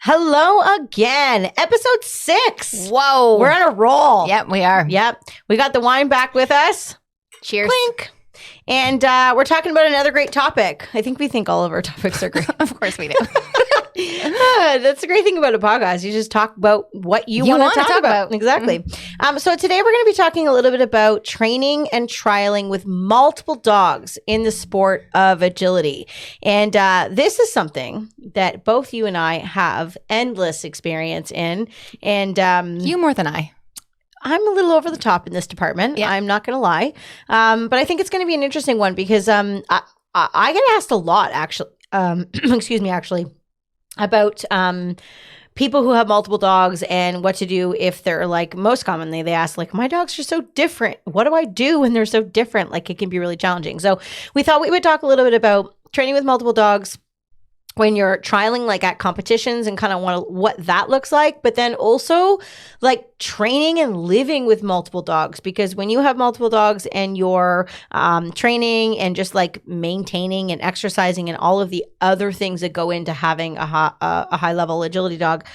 Hello again. Episode 6. Whoa. We're on a roll. Yep, we are. Yep. We got the wine back with us. Cheers. Clink. And we're talking about another great topic. I think we think all of our topics are great. Of course we do. That's the great thing about a podcast. You just talk about what you want to talk about. Exactly. Mm-hmm. So today we're going to be talking a little bit about training and trialing with multiple dogs in the sport of agility. And this is something that both you and I have endless experience in. And You more than I. I'm a little over the top in this department. Yeah. I'm not going to lie. But I think it's going to be an interesting one because I get asked a lot, actually. Actually, about people who have multiple dogs and what to do if they're like, most commonly they ask like, my dogs are so different. What do I do when they're so different? Like it can be really challenging. So we thought we would talk a little bit about training with multiple dogs when you're trialing like at competitions and kind of what that looks like, but then also like training and living with multiple dogs, because when you have multiple dogs and you're training and just like maintaining and exercising and all of the other things that go into having a high level agility dog,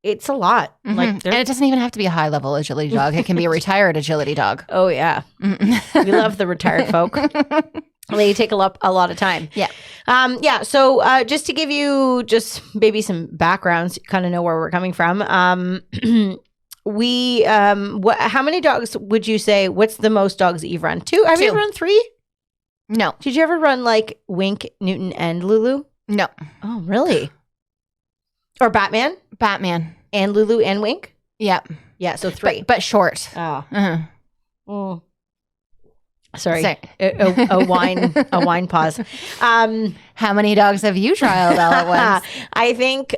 it's a lot. Mm-hmm. Like, and it doesn't even have to be a high level agility dog. It can be a retired agility dog. Oh yeah. We love the retired folk. They take a lot of time. Yeah. So just to give you just maybe some backgrounds, you kind of know where we're coming from. How many dogs would you say, what's the most dogs that you've run? 2? Have you ever run 3? No. Did you ever run like Wink, Newton, and Lulu? No. Oh, really? Or Batman? Batman. And Lulu and Wink? Yep. Yeah, so 3. But short. Oh. Uh-huh. Mm. Sorry. A wine pause. How many dogs have you trialed all at once? I think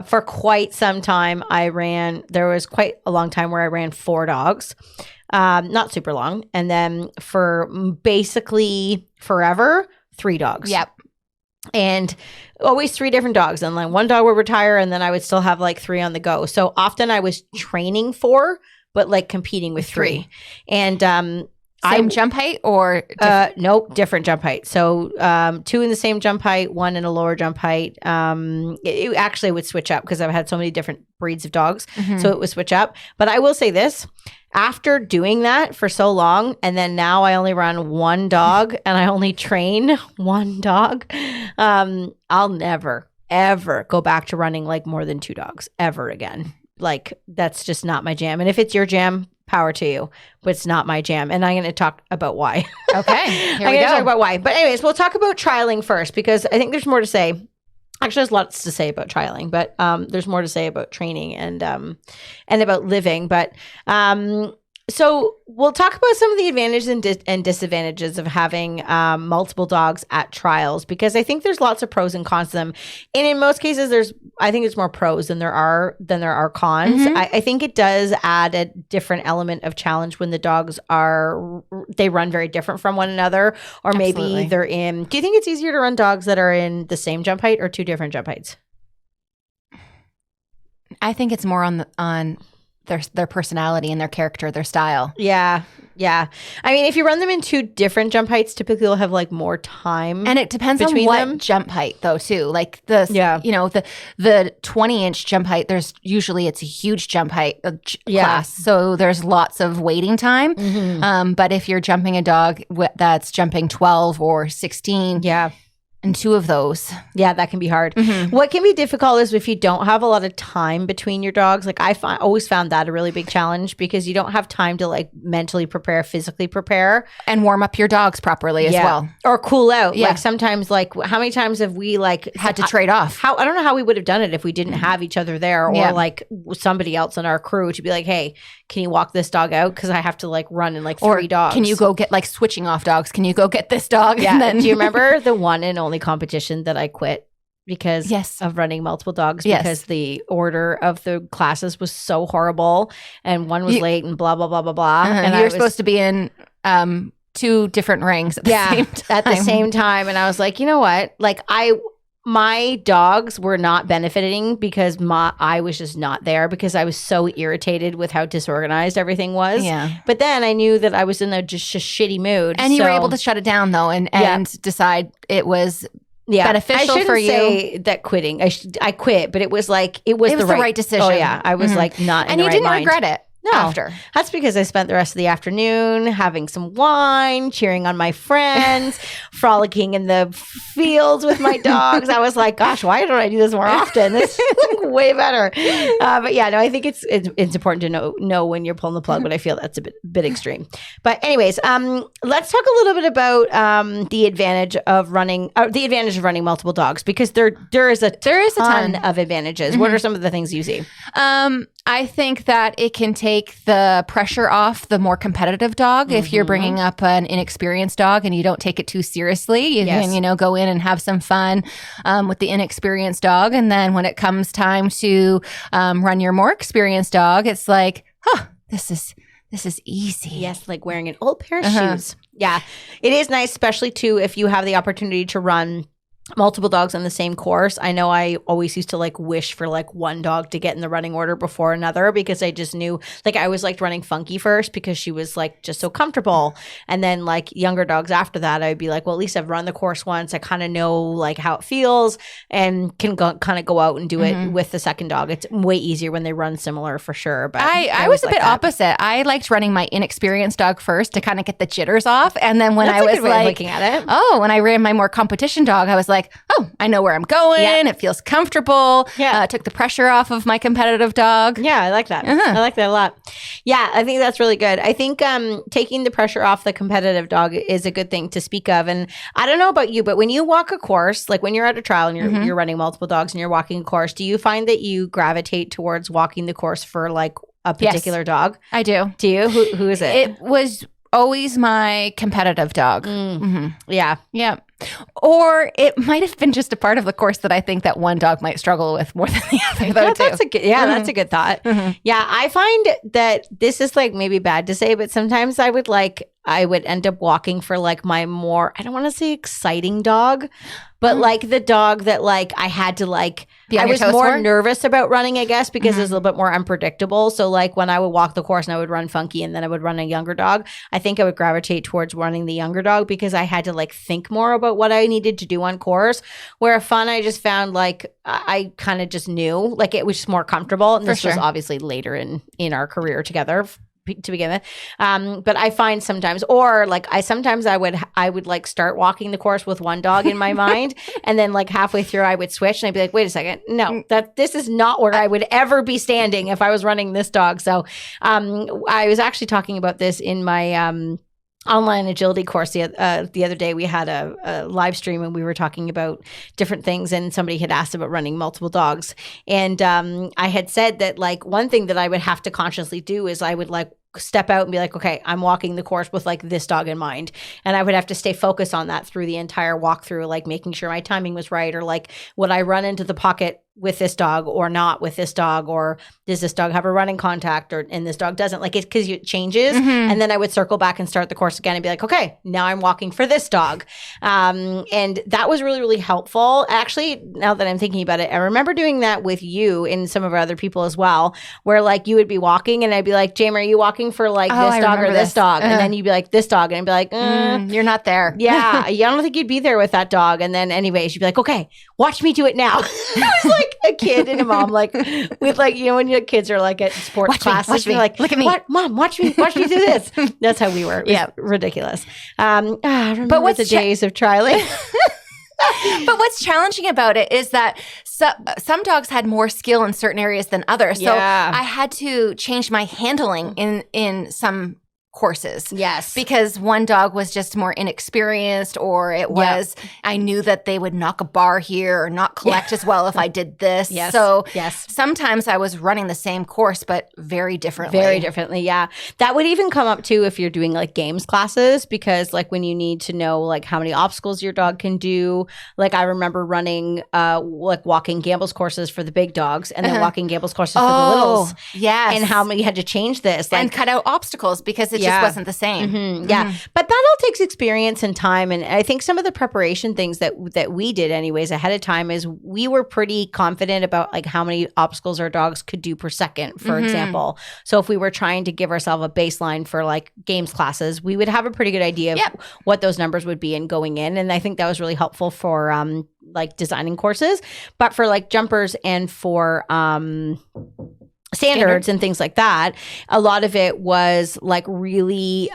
for quite some time there was quite a long time where I ran 4 dogs. Not super long. And then for basically forever, 3 dogs. Yep. And always 3 different dogs. And like one dog would retire and then I would still have like 3 on the go. So often I was training 4, but like competing with 3. And same jump height or nope, different jump height. So 2 in the same jump height, 1 in a lower jump height. It actually would switch up because I've had so many different breeds of dogs. Mm-hmm. So it would switch up. But I will say this, after doing that for so long, and then now I only run 1 dog and I only train 1 dog, I'll never, ever go back to running like more than 2 dogs ever again. Like that's just not my jam. And if it's your jam, power to you, but it's not my jam. And I'm going to talk about why. Okay, I'm going to talk about why. But anyways, we'll talk about trialing first because I think there's more to say. Actually, there's lots to say about trialing, but there's more to say about training and about living. But so we'll talk about some of the advantages and disadvantages of having multiple dogs at trials, because I think there's lots of pros and cons to them. And in most cases, I think it's more pros than there are cons. Mm-hmm. I think it does add a different element of challenge when the dogs they run very different from one another, or Absolutely. maybe they're in. Do you think it's easier to run dogs that are in the same jump height or 2 different jump heights? I think it's more on their personality and their character, their style. Yeah. I mean, if you run them in 2 different jump heights, typically you'll have like more time. And it depends on what jump height though too. Like the 20-inch jump height, it's a huge jump height class. So there's lots of waiting time. Mm-hmm. But if you're jumping a dog that's jumping 12 or 16, and 2 of those. Yeah, that can be hard. Mm-hmm. What can be difficult is if you don't have a lot of time between your dogs. Like I always found that a really big challenge because you don't have time to like mentally prepare, physically prepare. And warm up your dogs properly as well. Or cool out. Yeah. Like sometimes, like how many times have we like had to trade off? I don't know how we would have done it if we didn't have each other there, or like somebody else in our crew to be like, hey, can you walk this dog out? Because I have to like run in like 3 dogs. Can you go get like switching off dogs? Can you go get this dog? Yeah. And then Do you remember the one and only competition that I quit because of running multiple dogs? Because the order of the classes was so horrible and one was late and blah, blah, blah, blah, blah. And you were supposed to be in 2 different rings at the same time. At the same time. And I was like, you know what? Like my dogs were not benefiting because I was just not there because I was so irritated with how disorganized everything was. Yeah. But then I knew that I was in a just shitty mood. And you were able to shut it down though and decide it was beneficial for you. I shouldn't say that quitting. I quit, but it was like, it was the right decision. Oh yeah. I was like not in the right mind. And you didn't regret it. No, after. That's because I spent the rest of the afternoon having some wine, cheering on my friends, frolicking in the fields with my dogs. I was like, gosh, why don't I do this more often? This is like way better. But yeah, no, I think it's important to know when you're pulling the plug, but I feel that's a bit extreme. But anyways, let's talk a little bit about the advantage of running multiple dogs, because there is a ton of advantages. Mm-hmm. What are some of the things you see? I think that it can take the pressure off the more competitive dog. If you're bringing up an inexperienced dog and you don't take it too seriously, you can, go in and have some fun with the inexperienced dog. And then when it comes time to run your more experienced dog, it's like, this is easy. Yes, like wearing an old pair of shoes. Yeah, it is nice, especially too if you have the opportunity to run multiple dogs on the same course. I know I always used to like wish for like one dog to get in the running order before another, because I just knew, like, I always liked running Funky first because she was like just so comfortable. And then like younger dogs after that, I'd be like, well, at least I've run the course once. I kind of know like how it feels and can kind of go out and do it with the second dog. It's way easier when they run similar for sure. But I was a bit opposite. I liked running my inexperienced dog first to kind of get the jitters off. And then when I was like looking at it. When I ran my more competition dog, I was like, I know where I'm going. Yeah. It feels comfortable. Yeah. Took the pressure off of my competitive dog. Yeah, I like that. I like that a lot. Yeah, I think that's really good. I think taking the pressure off the competitive dog is a good thing to speak of. And I don't know about you, but when you walk a course, like when you're at a trial and you're running multiple dogs and you're walking a course, do you find that you gravitate towards walking the course for like a particular dog? I do. Do you? Who is it? It was always my competitive dog. Yeah. Yeah. Or it might have been just a part of the course that I think that one dog might struggle with more than the other, though, too. That's a good thought. Yeah, I find that this is like maybe bad to say, but sometimes I would end up walking for like my more, I don't want to say exciting dog, but like the dog that like I had to like, I was more nervous about running, I guess, because it's a little bit more unpredictable. So like when I would walk the course and I would run Funky and then I would run a younger dog, I think I would gravitate towards running the younger dog because I had to like think more about what I needed to do on course. Where Fun, I just found like I kind of just knew, like it was just more comfortable. And this was obviously later in our career together to begin with. But I find sometimes, or like I would like start walking the course with one dog in my mind. And then like halfway through I would switch and I'd be like, wait a second. No, this is not where I would ever be standing if I was running this dog. So I was actually talking about this in my online agility course the other day. We had a live stream and we were talking about different things, and somebody had asked about running multiple dogs. And I had said that like one thing that I would have to consciously do is I would like step out and be like, okay, I'm walking the course with like this dog in mind. And I would have to stay focused on that through the entire walkthrough, like making sure my timing was right, or like would I run into the pocket with this dog or not with this dog, or does this dog have a running contact and this dog doesn't, like, it's because it changes. And then I would circle back and start the course again and be like, okay, now I'm walking for this dog. And that was really, really helpful. Actually, now that I'm thinking about it, I remember doing that with you and some of our other people as well, where like you would be walking and I'd be like, Jame, are you walking for like this dog or this dog? And then you'd be like, this dog. And I'd be like, you're not there. Yeah. I don't think you'd be there with that dog. And then anyways, you'd be like, okay, watch me do it now. I was like a kid and a mom, like with like, when your kids are like at sports classes, you're like, look at me. What? Mom, watch me do this. That's how we were. It was ridiculous. I remember the days of trialing. But what's challenging about it is that some dogs had more skill in certain areas than others. So I had to change my handling in some courses. Yes. Because one dog was just more inexperienced, or it was, I knew that they would knock a bar here or not collect as well if I did this. Yes. So sometimes I was running the same course, but very differently. Very differently, yeah. That would even come up too if you're doing like games classes, because like when you need to know like how many obstacles your dog can do. Like I remember running like walking Gamble's courses for the big dogs and then walking Gamble's courses for the littles. Yes. And how many you had to change this. Like, and cut out obstacles, because it's just wasn't the same. Yeah. But that all takes experience and time. And I think some of the preparation things that we did anyways ahead of time is we were pretty confident about like how many obstacles our dogs could do per second, for example. So if we were trying to give ourselves a baseline for like games classes, we would have a pretty good idea of what those numbers would be and going in. And I think that was really helpful for like designing courses. But for like jumpers and for standards and things like that, a lot of it was like really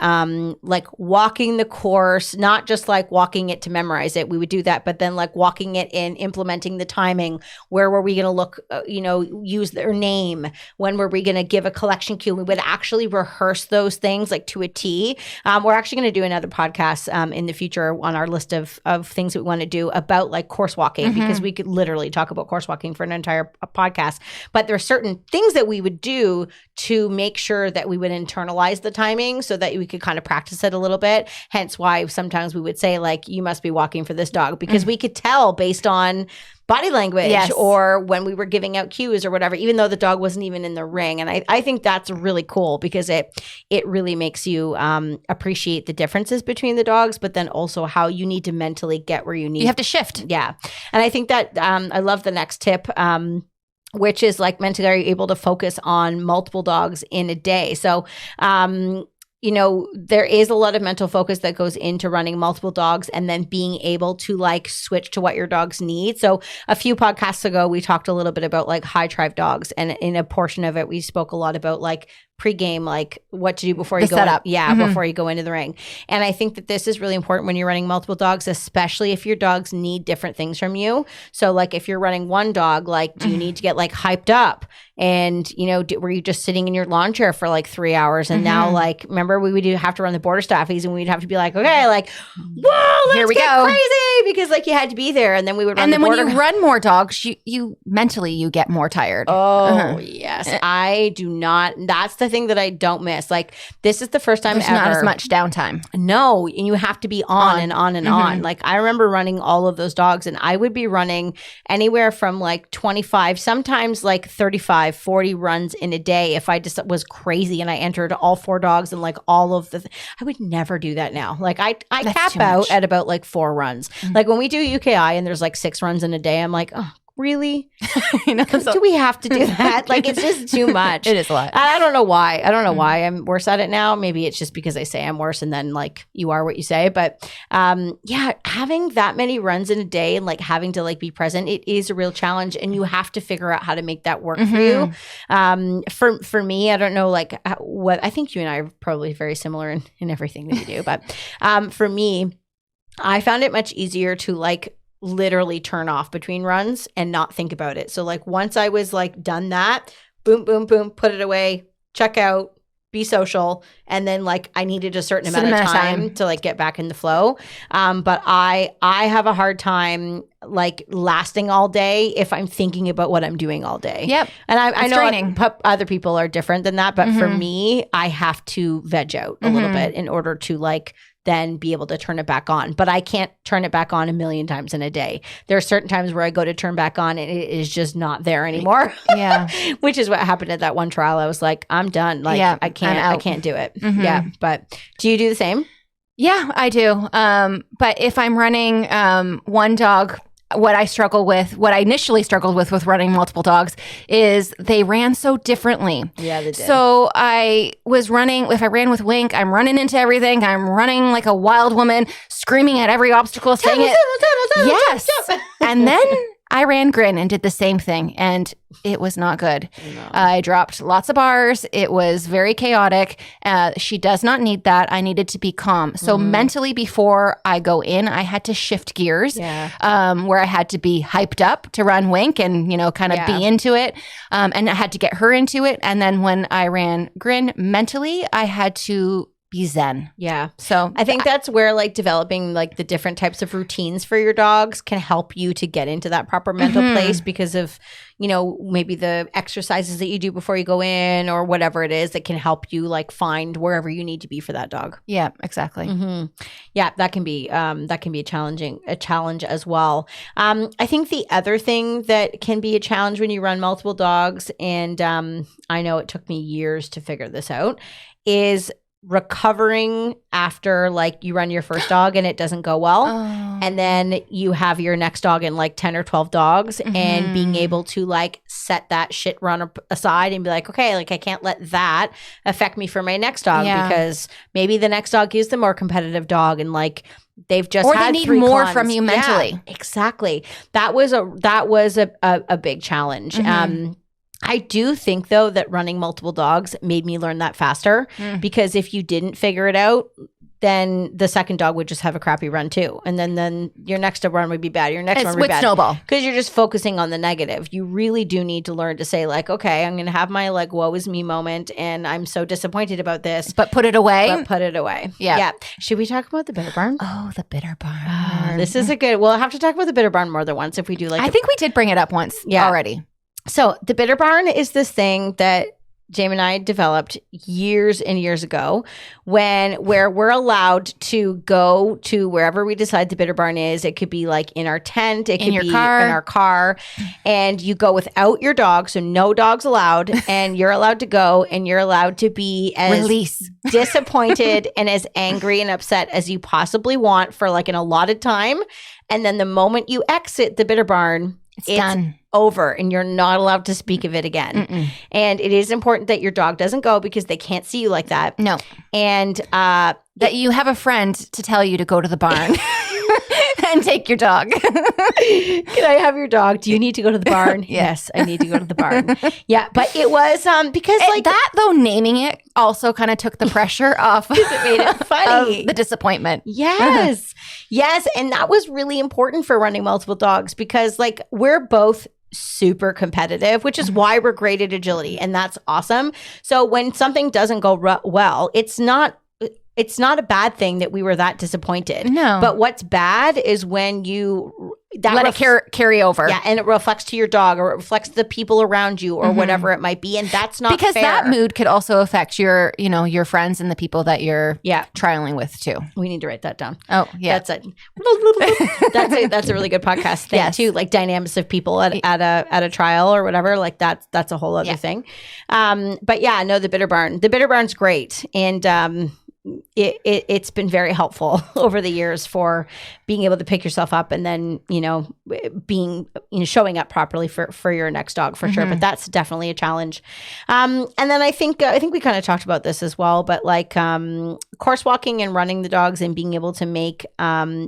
like walking the course, not just like walking it to memorize it. We would do that, but then like walking it in, implementing the timing. Where were we going to look, use their name? When were we going to give a collection cue? We would actually rehearse those things like to a T. We're actually going to do another podcast in the future on our list of things that we want to do about like course walking, because we could literally talk about course walking for an entire podcast. But there are certain things that we would do to make sure that we would internalize the timing so that we could kind of practice it a little bit. Hence why sometimes we would say like, you must be walking for this dog, because we could tell based on body language or when we were giving out cues or whatever, even though the dog wasn't even in the ring. And I think that's really cool because it really makes you appreciate the differences between the dogs, but then also how you need to mentally get where you need. You have to shift. Yeah. And I think that I love the next tip, which is like mentally are you able to focus on multiple dogs in a day. So, there is a lot of mental focus that goes into running multiple dogs and then being able to like switch to what your dogs need. So a few podcasts ago, we talked a little bit about like high drive dogs. And in a portion of it, we spoke a lot about like pregame, like what to do before you go setup. Before you go into the ring. And I think that this is really important when you're running multiple dogs, especially if your dogs need different things from you. So like if you're running one dog, like do you need to get like hyped up? And, were you just sitting in your lawn chair for like 3 hours? And now like, remember we would have to run the border staffies and we'd have to be like, okay, like, whoa, let's get crazy, because like you had to be there. And then we would run and then the when you run more dogs, you mentally, you get more tired. Oh, yes. I do not. That's the thing that I don't miss. Like this is the first time There's ever. not as much downtime. No. And you have to be on and on and on. Like I remember running all of those dogs and I would be running anywhere from like 25, sometimes like 35, 40 runs in a day. If I just was crazy and I entered all 4 dogs and like all of I would never do that now. Like I cap out at about like 4 runs. Like when we do UKI and there's like 6 runs in a day, I'm like, oh, really? Do we have to do that? Like it's just too much. It is a lot. I don't know why. I don't know why I'm worse at it now. Maybe it's just because I say I'm worse and then like you are what you say. But having that many runs in a day and like having to like be present, it is a real challenge, and you have to figure out how to make that work for you. For me, I don't know like what I think you and I are probably very similar in everything that we do. But for me, I found it much easier to like literally turn off between runs and not think about it. So like once I was like done that, boom, boom, boom, put it away, check out, be social. And then like I needed a certain amount of time to like get back in the flow. But I have a hard time like lasting all day if I'm thinking about what I'm doing all day. Yep. And I know other people are different than that. But for me, I have to veg out a little bit in order to like then be able to turn it back on. But I can't turn it back on a million times in a day. There are certain times where I go to turn back on and it is just not there anymore. Yeah. Which is what happened at that one trial. I was like, I'm done. Like I can't do it. Yeah. But do you do the same? Yeah, I do. But if I'm running one dog, what I initially struggled with running multiple dogs is they ran so differently. Yeah, they did. So I was running, if I ran with Wink, I'm running into everything. I'm running like a wild woman, screaming at every obstacle, saying it. Yes. And then I ran Grin and did the same thing, and it was not good. No. I dropped lots of bars. It was very chaotic. She does not need that. I needed to be calm. So mentally, before I go in, I had to shift gears, where I had to be hyped up to run Wink and, kind of be into it. And I had to get her into it. And then when I ran Grin, mentally, I had to be zen. Yeah. So I think that's where like developing like the different types of routines for your dogs can help you to get into that proper mental place because of, maybe the exercises that you do before you go in or whatever it is that can help you like find wherever you need to be for that dog. Yeah, exactly. Yeah, that can be a challenge as well. I think the other thing that can be a challenge when you run multiple dogs, and I know it took me years to figure this out, is recovering after like you run your first dog and it doesn't go well. And then you have your next dog and like 10 or 12 dogs and being able to like set that shit run aside and be like, okay, like I can't let that affect me for my next dog because maybe the next dog is the more competitive dog and like they've just or had they need 3 more cons. from you mentally. Yeah, exactly. That was a big challenge. I do think, though, that running multiple dogs made me learn that faster because if you didn't figure it out, then the second dog would just have a crappy run too. And then your next run would be bad. Your next one would be bad. Snowball. Because you're just focusing on the negative. You really do need to learn to say like, okay, I'm going to have my like woe is me moment and I'm so disappointed about this. But put it away. Yeah. Should we talk about the bitter barn? Oh, the bitter barn. This is a good, we'll have to talk about the bitter barn more than once if we do like. I think we did bring it up once already. So the bitter barn is this thing that Jme and I developed years and years ago where we're allowed to go to wherever we decide the bitter barn is. It could be like in our tent. It could be in our car. And you go without your dog. So no dogs allowed. And you're allowed to go and you're allowed to be as disappointed and as angry and upset as you possibly want for like an allotted time. And then the moment you exit the bitter barn, it's done. Over and you're not allowed to speak of it again. And it is important that your dog doesn't go because they can't see you like that. No. And that you have a friend to tell you to go to the barn and take your dog. Can I have your dog? Do you need to go to the barn? Yes, I need to go to the barn. Yeah, but it was because like that though, naming it also kind of took the pressure off. It made it funny. Of the disappointment. Yes. Yes. And that was really important for running multiple dogs because like we're both super competitive, which is why we're great at agility. And that's awesome. So when something doesn't go well, it's not a bad thing that we were that disappointed. No. But what's bad is when you let it carry over. Yeah, and it reflects to your dog or it reflects to the people around you or whatever it might be. And that's not because fair. That mood could also affect your friends and the people that you're trialing with too. We need to write that down. Oh, yeah. That's a really good podcast thing too. Like dynamics of people at a trial or whatever. Like that's a whole other thing. But yeah, no, the bitter barn. The bitter barn's great. And it's been very helpful over the years for being able to pick yourself up and then showing up properly for your next dog for sure. But that's definitely a challenge. And then I think we kind of talked about this as well, but like course walking and running the dogs and being able to make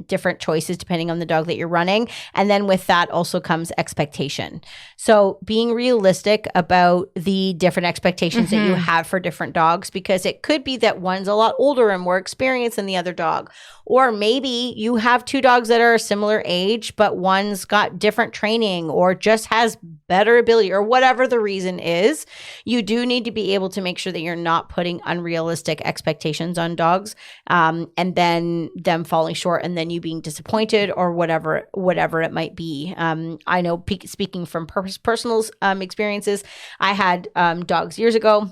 different choices depending on the dog that you're running. And then with that also comes expectation. So being realistic about the different expectations that you have for different dogs, because it could be that one's a lot older and more experienced than the other dog. Or maybe you have 2 dogs that are a similar age, but one's got different training or just has better ability or whatever the reason is. You do need to be able to make sure that you're not putting unrealistic expectations on dogs and then them falling short and then you being disappointed or whatever it might be. I know speaking from personal experiences, I had dogs years ago.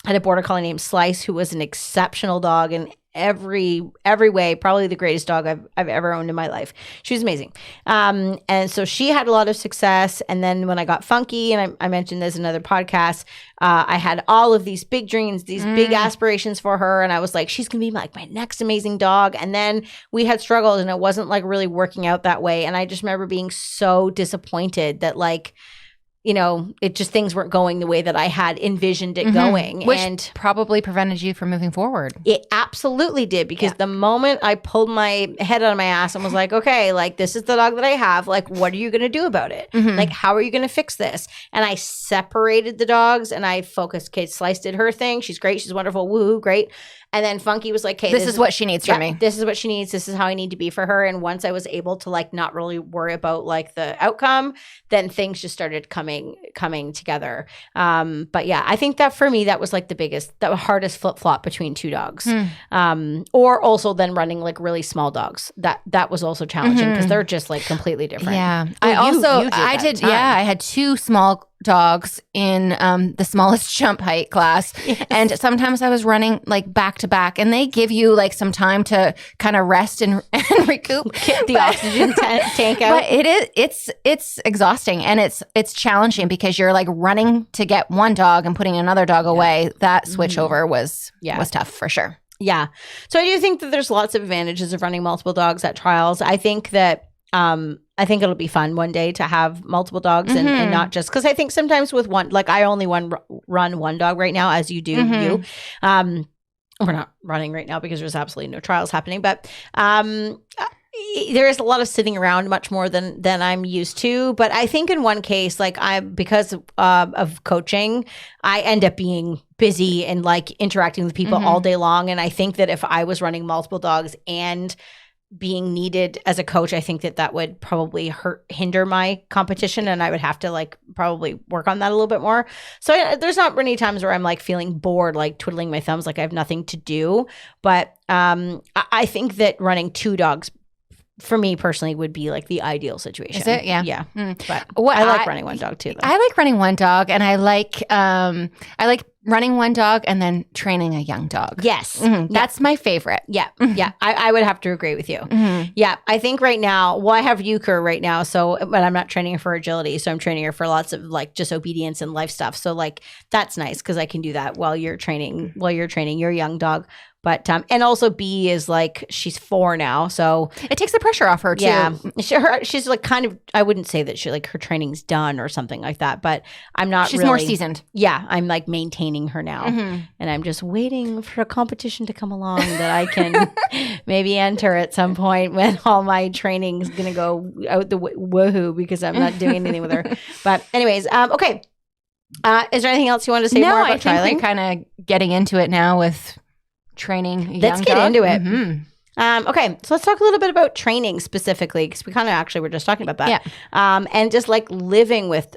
I had a border collie named Slice who was an exceptional dog in every way, probably the greatest dog I've ever owned in my life. She was amazing. And so she had a lot of success. And then when I got Funky, and I mentioned this in another podcast, I had all of these big dreams, these big aspirations for her. And I was like, she's going to be like my next amazing dog. And then we had struggled and it wasn't like really working out that way. And I just remember being so disappointed that like, it just things weren't going the way that I had envisioned it going. Which and probably prevented you from moving forward. It absolutely did because the moment I pulled my head out of my ass and was like, okay, like this is the dog that I have. Like, what are you going to do about it? Like, how are you going to fix this? And I separated the dogs and I focused. Kate Slice did her thing. She's great. She's wonderful. Woohoo, great. And then Funky was like, hey, this is what she needs from me. This is what she needs. This is how I need to be for her. And once I was able to like not really worry about like the outcome, then things just started coming together. But yeah, I think that for me, that was like the hardest flip-flop between 2 dogs. Or also then running like really small dogs. That was also challenging because they're just like completely different. Yeah. Well, I had 2 small dogs in the smallest jump height class. Yes. And sometimes I was running like back to back and they give you like some time to kind of rest and recoup. Get the oxygen tank out. But it's exhausting and it's challenging because you're like running to get one dog and putting another dog away. That switch over was tough for sure. Yeah. So I do think that there's lots of advantages of running multiple dogs at trials. I think that I think it'll be fun one day to have multiple dogs and not just because I think sometimes with one, like I only run one dog right now, as you do you. We're not running right now because there's absolutely no trials happening, but there is a lot of sitting around much more than I'm used to. But I think in one case, like because of coaching, I end up being busy and like interacting with people all day long. And I think that if I was running multiple dogs and being needed as a coach, I think that would probably hinder my competition, and I would have to like probably work on that a little bit more. So there's not many times where I'm like feeling bored, like twiddling my thumbs, like I have nothing to do. But I think that running 2 dogs for me personally would be like the ideal situation. Is it? Yeah. Yeah. But I like running one dog too, though. I like running one dog, and I like running one dog and then training a young dog. Yes. That's my favorite. Yeah. Yeah. I would have to agree with you. Yeah. I think right now, well, I have Euchre right now. So, but I'm not training her for agility. So I'm training her for lots of like just obedience and life stuff. So like, that's nice because I can do that while you're training your young dog. But and also B is like she's 4 now, so it takes the pressure off her too. Yeah, she's like kind of. I wouldn't say that she like her training's done or something like that, but I'm not. She's really, more seasoned. Yeah, I'm like maintaining her now, and I'm just waiting for a competition to come along that I can maybe enter at some point when all my training's gonna go out the woohoo because I'm not doing anything with her. But anyways, okay. Is there anything else you want to say more about trialing? No, I think we're kind of getting into it now with training. Let's get into it. Okay, so let's talk a little bit about training specifically because we kind of actually were just talking about that. Yeah. And just like living with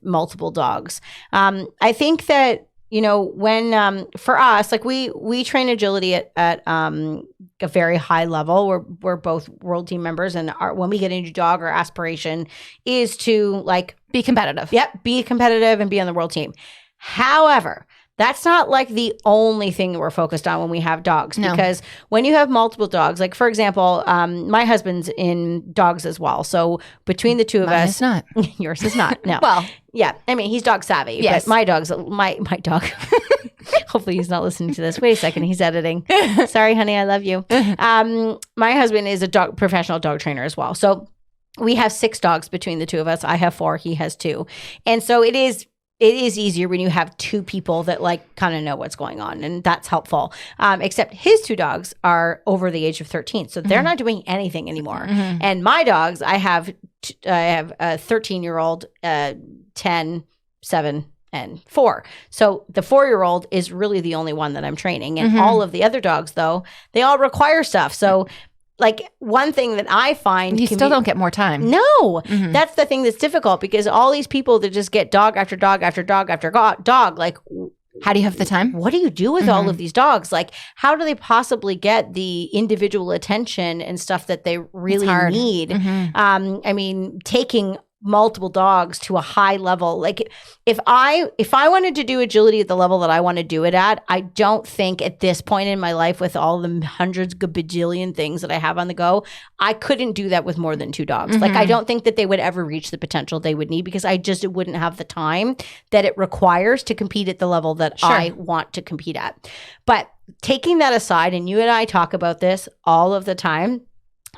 multiple dogs. I think that when for us, like we train agility at a very high level. We're both world team members, and when we get a new dog, our aspiration is to like be competitive. Yep, be competitive and be on the world team. However, that's not like the only thing that we're focused on when we have dogs. No. Because when you have multiple dogs, like for example, my husband's in dogs as well. So between the two of us, it's not. Yours is not. No. Well, yeah. I mean, he's dog savvy. Yes. But my dog. Hopefully he's not listening to this. Wait a second. He's editing. Sorry, honey. I love you. My husband is a professional dog trainer as well. So we have 6 dogs between the two of us. I have 4. He has 2. And so it is easier when you have 2 people that like kind of know what's going on, and that's helpful. Except his 2 dogs are over the age of 13, so they're not doing anything anymore. And my dogs, I have a 13-year-old, 10, 7, and 4. So the 4-year-old is really the only one that I'm training, and all of the other dogs, though, they all require stuff. So. Like one thing that I find you still don't get more time. No, that's the thing that's difficult because all these people that just get dog after dog after dog after dog, like how do you have the time? What do you do with all of these dogs? Like how do they possibly get the individual attention and stuff that they really need? I mean, taking multiple dogs to a high level. Like if I wanted to do agility at the level that I want to do it at, I don't think at this point in my life with all the hundreds of bajillion things that I have on the go, I couldn't do that with more than 2 dogs. Like I don't think that they would ever reach the potential they would need because I just wouldn't have the time that it requires to compete at the level that I want to compete at. But taking that aside, and you and I talk about this all of the time,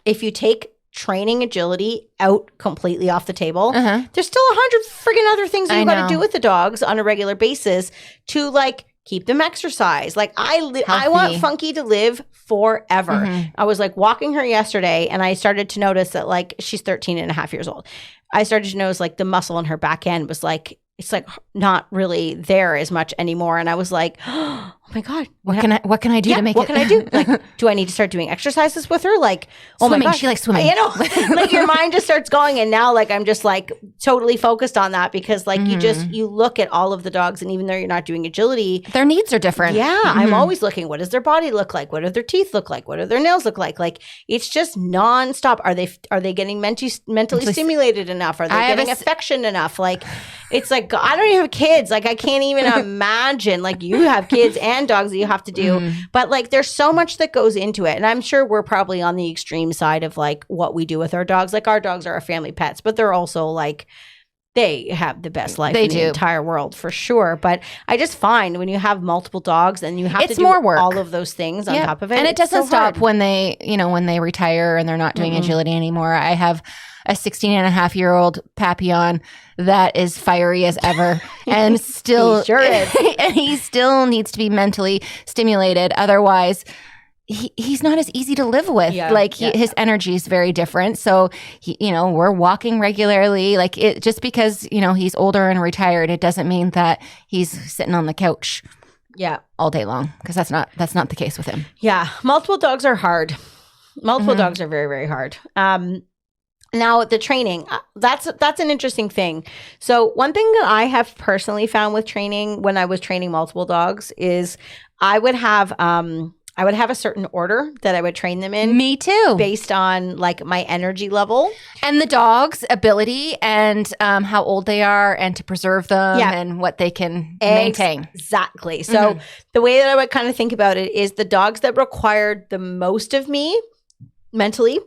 if you take training agility out completely off the table, there's still 100 friggin' other things that you got to do with the dogs on a regular basis to like keep them exercise. Like I want Funky to live forever. I was like walking her yesterday and I started to notice that like she's 13 and a half years old. I started to notice like the muscle in her back end was like, it's like not really there as much anymore. And I was like, oh my God. What can I do to make it? What can I do? Like, do I need to start doing exercises with her? Like, oh swimming. My God. She likes swimming. You know, like your mind just starts going. And now like, I'm just like totally focused on that because like you look at all of the dogs and even though you're not doing agility, their needs are different. Yeah. I'm always looking, what does their body look like? What do their teeth look like? What do their nails look like? Like it's just nonstop. Are they getting mentally stimulated enough? Are they getting affection enough? Like, it's like, I don't even have kids. Like, I can't even imagine. Like, you have kids and dogs that you have to do. But, like, there's so much that goes into it. And I'm sure we're probably on the extreme side of, like, what we do with our dogs. Like, our dogs are our family pets. But they're also, like, they have the best life They in the do. entire world for sure. But I just find when you have multiple dogs and you have It's to do more work. all of those things on top of it. And it it's doesn't so stop hard. when they retire and they're not doing agility anymore. I have a 16 and a half year old Papillon that is fiery as ever and still He sure is. and he still needs to be mentally stimulated. Otherwise, he's not as easy to live with. His energy is very different. So we're walking regularly. Like it just because he's older and retired, it doesn't mean that he's sitting on the couch all day long, because that's not the case with him. Yeah, multiple dogs are hard. Multiple dogs are very, very hard. Now the training, that's an interesting thing. So one thing that I have personally found with training when I was training multiple dogs is I would have a certain order that I would train them in. Me too. Based on like my energy level. And the dog's ability and how old they are and to preserve them and what they can maintain. Exactly. So the way that I would kind of think about it is the dogs that required the most of me mentally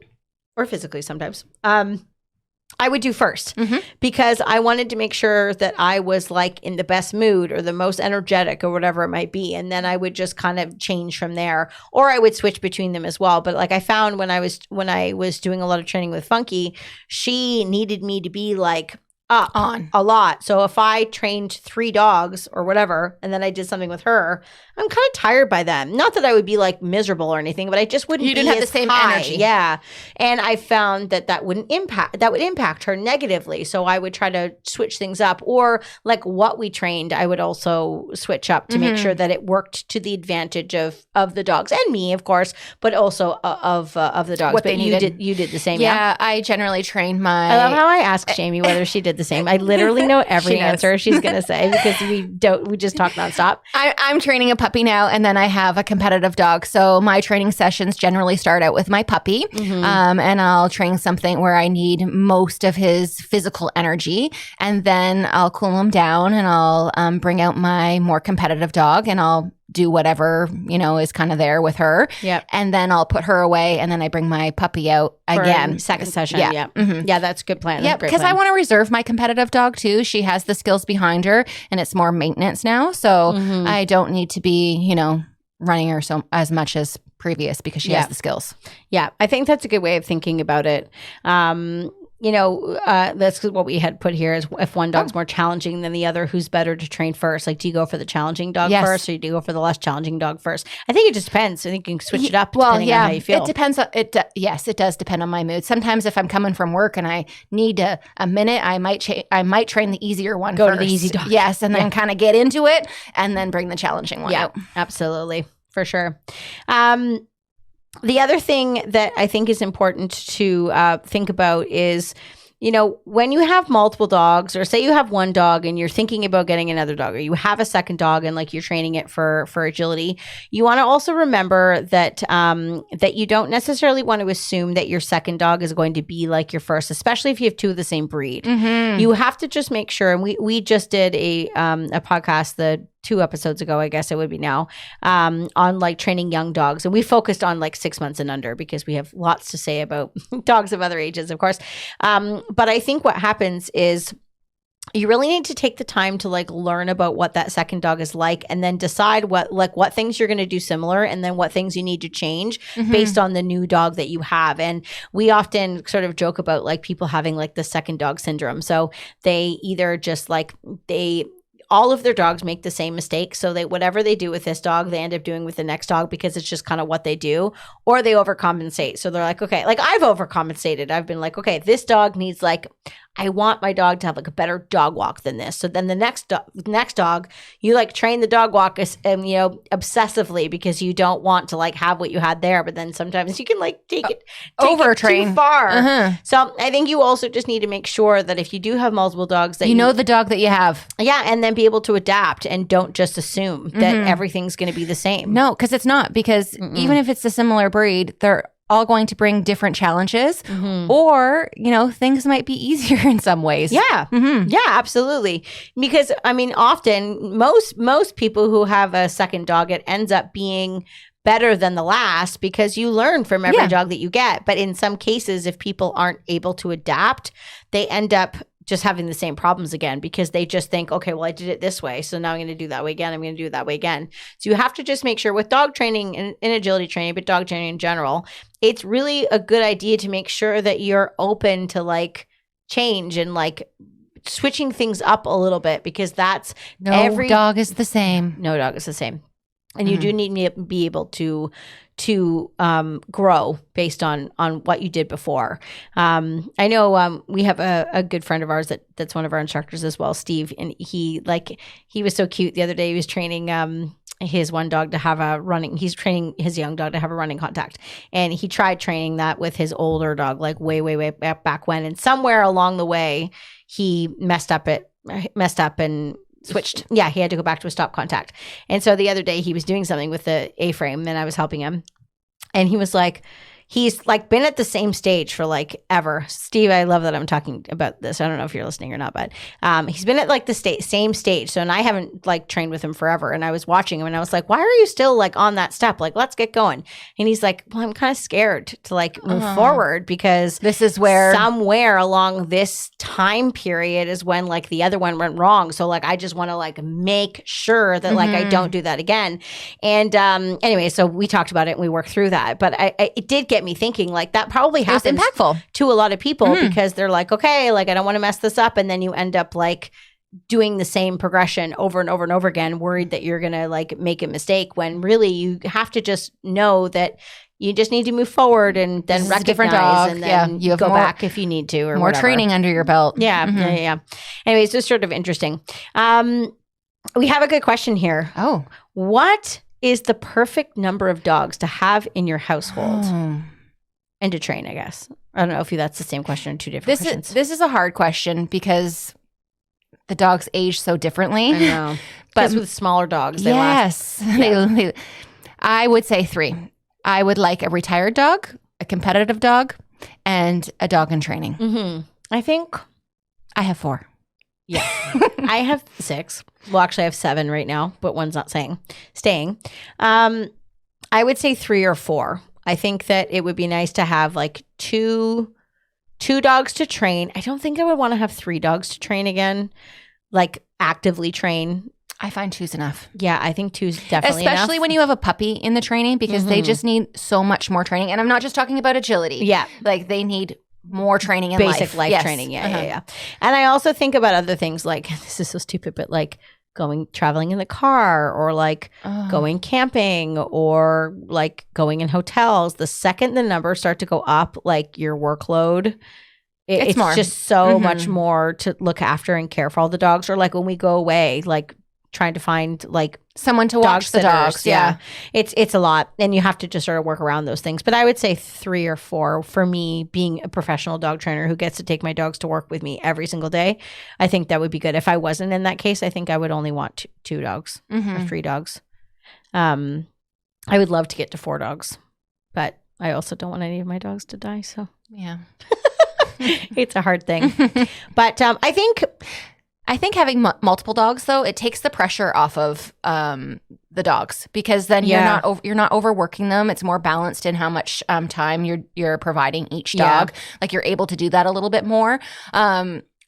or physically sometimes, I would do first because I wanted to make sure that I was like in the best mood or the most energetic or whatever it might be. And then I would just kind of change from there, or I would switch between them as well. But like I found when I was doing a lot of training with Funky, she needed me to be like up on a lot. So if I trained 3 dogs or whatever, and then I did something with her, I'm kind of tired by them. Not that I would be like miserable or anything, but I just wouldn't. You didn't have the same energy. Yeah. And I found that would impact her negatively. So I would try to switch things up, or like what we trained, I would also switch up to make sure that it worked to the advantage of the dogs and me, of course, but also of the dogs. What but they needed. You did the same. Yeah, I generally train my. I love how I asked Jamie whether she did the same. I literally know every answer she's going to say because we just talk nonstop. I'm training a puppy now, and then I have a competitive dog. So my training sessions generally start out with my puppy, and I'll train something where I need most of his physical energy, and then I'll cool him down, and I'll bring out my more competitive dog, and I'll do whatever, is kind of there with her. Yeah. And then I'll put her away, and then I bring my puppy out again. Second session. Yeah. Yeah. Mm-hmm. Yeah, that's a good plan. Yeah, because I want to reserve my competitive dog too. She has the skills behind her, and it's more maintenance now. So I don't need to be, running her so as much as previous because she has the skills. Yeah, I think that's a good way of thinking about it. That's what we had put here is if one dog's more challenging than the other, who's better to train first? Like, do you go for the challenging dog first, or do you go for the less challenging dog first? I think it just depends. I think you can switch it up depending on how you feel. It depends. Yes, it does depend on my mood. Sometimes if I'm coming from work and I need a minute, I might train the easier one Go first. to the easy dog. Yes, and then kind of get into it, and then bring the challenging one out. Absolutely, for sure. The other thing that I think is important to think about is, when you have multiple dogs, or say you have one dog and you're thinking about getting another dog, or you have a second dog and like you're training it for agility, you want to also remember that that you don't necessarily want to assume that your second dog is going to be like your first, especially if you have 2 of the same breed. You have to just make sure. And we just did a podcast 2 episodes ago, I guess it would be now, on like training young dogs. And we focused on like 6 months and under because we have lots to say about dogs of other ages, of course. But I think what happens is you really need to take the time to like learn about what that second dog is like, and then decide what things you're going to do similar, and then what things you need to change based on the new dog that you have. And we often sort of joke about like people having like the second dog syndrome. So they either just like all of their dogs make the same mistake. So whatever they do with this dog, they end up doing with the next dog because it's just kind of what they do, or they overcompensate. So they're like, okay, like I've overcompensated. I've been like, okay, this dog needs like, I want my dog to have like a better dog walk than this. So then the next dog, you like train the dog walk obsessively because you don't want to like have what you had there. But then sometimes you can like take it too far. So I think you also just need to make sure that if you do have multiple dogs, that you know the dog that you have. Yeah, and then be able to adapt and don't just assume that everything's going to be the same. No, because it's not. Because even if it's a similar breed, they're all going to bring different challenges, or things might be easier in some ways. Yeah, yeah, absolutely. Because I mean, often most people who have a second dog, it ends up being better than the last because you learn from every dog that you get. But in some cases, if people aren't able to adapt, they end up just having the same problems again because they just think, okay, well, I did it this way, so now I'm going to do that way again. I'm going to do it that way again. So you have to just make sure with dog training and agility training, but dog training in general, it's really a good idea to make sure that you're open to like change and like switching things up a little bit because that's no dog is the same. No dog is the same. And you do need to be able to grow based on what you did before. I know we have a good friend of ours that's one of our instructors as well, Steve, and he was so cute. The other day he was training his one dog to have he's training his young dog to have a running contact. And he tried training that with his older dog, like way back when. And somewhere along the way, he messed up and switched. Yeah, he had to go back to a stop contact. And so the other day he was doing something with the A-frame and I was helping him. And he was like, he's like been at the same stage for like ever. Steve, I love that I'm talking about this. I don't know if you're listening or not, but he's been at like the same stage. So, and I haven't like trained with him forever. And I was watching him and I was like, why are you still like on that step? Like, let's get going. And he's like, well, I'm kind of scared to like move forward because this is where somewhere along this time period is when like the other one went wrong. So like, I just want to like make sure that like I don't do that again. And anyway, so we talked about it and we worked through that. But it did get me thinking like that probably happens impactful to a lot of people because they're like, okay, like I don't want to mess this up. And then you end up like doing the same progression over and over and over again, worried that you're going to like make a mistake when really you have to just know that you just need to move forward and then recognize and then you have go back if you need to or more whatever. Training under your belt. Yeah. Anyways, it's sort of interesting. We have a good question here. Oh. What is the perfect number of dogs to have in your household? And to train, I guess. I don't know if that's the same question or two different questions. This is a hard question because the dogs age so differently. I know. But with smaller dogs, they last. I would say 3. I would like a retired dog, a competitive dog, and a dog in training. I think I have 4. Yeah. I have 6. Well, actually, I have 7 right now, but one's not staying. I would say 3 or 4. I think that it would be nice to have like two dogs to train. I don't think I would want to have 3 dogs to train again, like actively train. I find 2's enough. Yeah, I think 2's definitely Especially enough. when you have a puppy in the training because they just need so much more training. And I'm not just talking about agility. Yeah. Like they need more training in basic life training. Yeah. And I also think about other things like, this is so stupid, but like traveling in the car or like going camping or like going in hotels. The second the numbers start to go up, like your workload, it's just so much more to look after and care for all the dogs. Or like when we go away, like trying to find like someone to watch the dogs. Yeah. It's a lot. And you have to just sort of work around those things. But I would say 3 or 4 for me, being a professional dog trainer who gets to take my dogs to work with me every single day. I think that would be good. If I wasn't in that case, I think I would only want 2 dogs or 3 dogs. I would love to get to 4 dogs, but I also don't want any of my dogs to die. So yeah, it's a hard thing. But I think having multiple dogs, though, it takes the pressure off of the dogs because then you're not overworking them. It's more balanced in how much time you're providing each dog. Like you're able to do that a little bit more.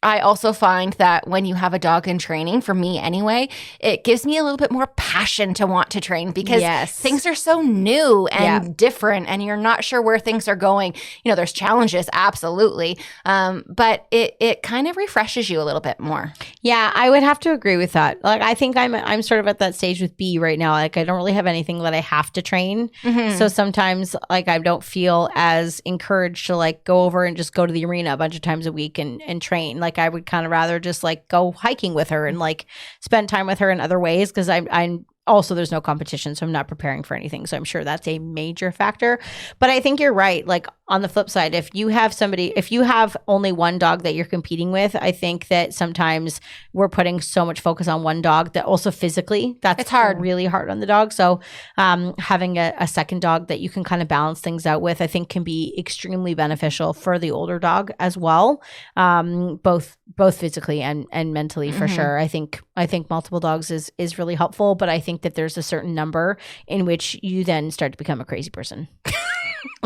I also find that when you have a dog in training, for me anyway, it gives me a little bit more passion to want to train because things are so new and different and you're not sure where things are going. You know, there's challenges, absolutely. But it kind of refreshes you a little bit more. Yeah, I would have to agree with that. Like, I think I'm sort of at that stage with B right now. Like, I don't really have anything that I have to train. So sometimes like I don't feel as encouraged to like go over and just go to the arena a bunch of times a week and train. Like I would kind of rather just like go hiking with her and like spend time with her in other ways because I'm also there's no competition, so I'm not preparing for anything. So I'm sure that's a major factor. But I think you're right. Like on the flip side, if you have only one dog that you're competing with, I think that sometimes we're putting so much focus on one dog that also physically it's hard, really hard on the dog. So having a second dog that you can kind of balance things out with, I think can be extremely beneficial for the older dog as well. Both physically and mentally for sure. I think multiple dogs is really helpful, but I think that there's a certain number in which you then start to become a crazy person.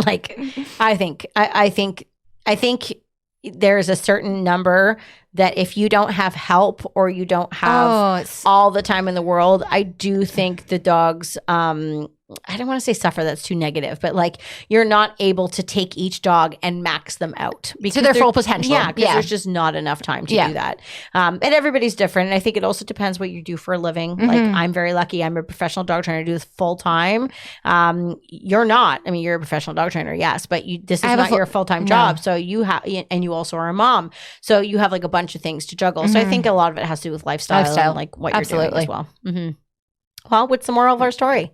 Like I think there's a certain number that if you don't have help or you don't have all the time in the world, I do think the dogs, I don't want to say suffer, that's too negative, but like you're not able to take each dog and max them out to their full potential. Yeah, because there's just not enough time to do that. And everybody's different. And I think it also depends what you do for a living. Like I'm very lucky. I'm a professional dog trainer. I do this full time. You're not. I mean, you're a professional dog trainer, yes, but this is not your full-time job. So you have, and you also are a mom. So you have like a bunch of things to juggle. So I think a lot of it has to do with lifestyle. And like what you're doing as well. Well, what's the moral of our story?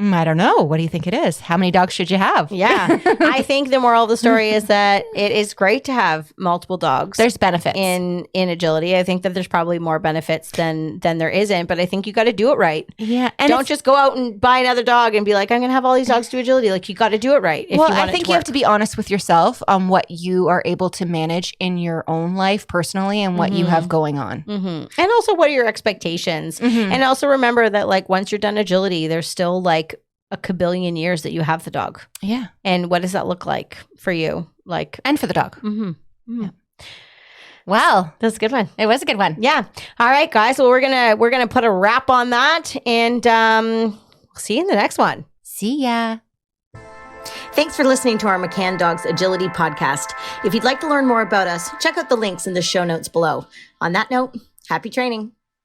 I don't know. What do you think it is? How many dogs should you have? Yeah. I think the moral of the story is that it is great to have multiple dogs. There's benefits. In agility. I think that there's probably more benefits than there isn't, but I think you got to do it right. Yeah. And don't just go out and buy another dog and be like, I'm going to have all these dogs do agility. Like you got to do it right. I think you have to be honest with yourself on what you are able to manage in your own life personally and what you have going on. And also what are your expectations? And also remember that like once you're done agility, there's still like a kabillion years that you have the dog. Yeah. And what does that look like for you? Like, and for the dog. Yeah. Well, that's a good one. It was a good one. Yeah. All right, guys. Well, we're gonna put a wrap on that, and we'll see you in the next one. See ya. Thanks for listening to our McCann Dogs Agility podcast. If you'd like to learn more about us, check out the links in the show notes below. On that note, happy training.